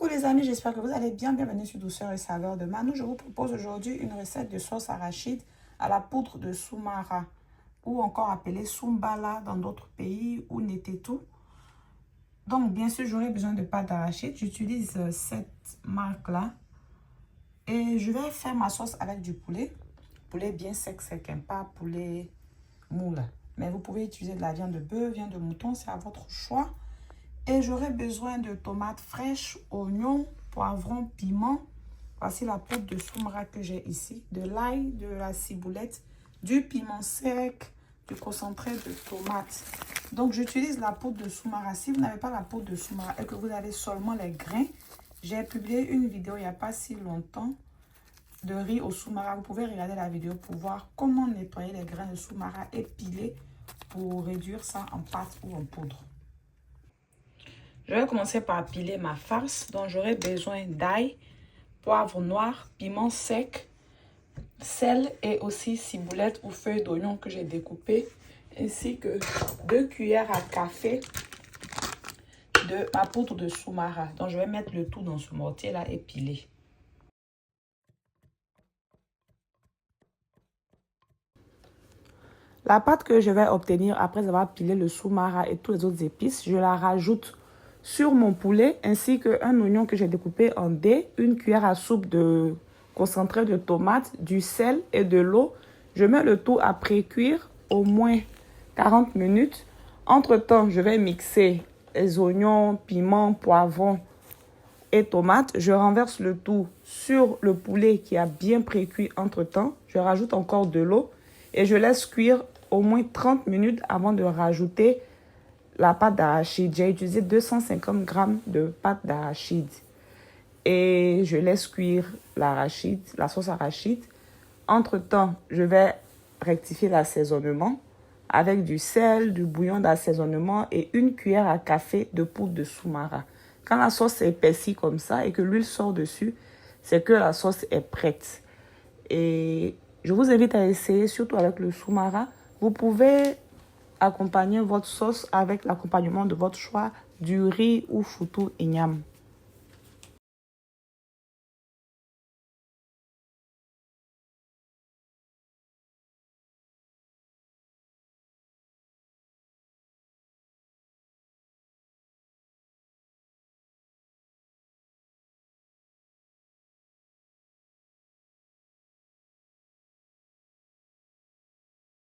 Coucou les amis, j'espère que vous allez bien. Bienvenue sur Douceur et Saveur de Manu. Je vous propose aujourd'hui une recette de sauce arachide à la poudre de soumara ou encore appelée soumbala dans d'autres pays ou netetu. Donc bien sûr, j'aurai besoin de pâte d'arachide. J'utilise cette marque-là et je vais faire ma sauce avec du poulet. Poulet bien sec, pas poulet mou là. Mais vous pouvez utiliser de la viande de bœuf, viande de mouton, c'est à votre choix. Et j'aurai besoin de tomates fraîches, oignons, poivrons, piments. Voici la poudre de soumara que j'ai ici. De l'ail, de la ciboulette, du piment sec, du concentré de tomates. Donc j'utilise la poudre de soumara. Si vous n'avez pas la poudre de soumara et que vous avez seulement les grains, j'ai publié une vidéo il n'y a pas si longtemps de riz au soumara. Vous pouvez regarder la vidéo pour voir comment nettoyer les grains de soumara et piler pour réduire ça en pâte ou en poudre. Je vais commencer par piler ma farce. Donc, j'aurai besoin d'ail, poivre noir, piment sec, sel et aussi ciboulette ou feuilles d'oignon que j'ai découpées, ainsi que 2 cuillères à café de ma poudre de soumara. Donc, je vais mettre le tout dans ce mortier-là et piler. La pâte que je vais obtenir après avoir pilé le soumara et toutes les autres épices, je la rajoute sur mon poulet ainsi qu'un oignon que j'ai découpé en dés, une cuillère à soupe de concentré de tomate, du sel et de l'eau. Je mets le tout à pré-cuire au moins 40 minutes. Entre-temps, je vais mixer les oignons, piments, poivrons et tomates. Je renverse le tout sur le poulet qui a bien pré-cuit entre-temps. Je rajoute encore de l'eau et je laisse cuire au moins 30 minutes avant de rajouter la pâte d'arachide. J'ai utilisé 250 g de pâte d'arachide. Et je laisse cuire l'arachide, la sauce arachide. Entre-temps, je vais rectifier l'assaisonnement avec du sel, du bouillon d'assaisonnement et une cuillère à café de poudre de soumara. Quand la sauce épaissit comme ça et que l'huile sort dessus, c'est que la sauce est prête. Et je vous invite à essayer, surtout avec le soumara. Vous pouvez accompagner votre sauce avec l'accompagnement de votre choix, du riz ou foutou igname.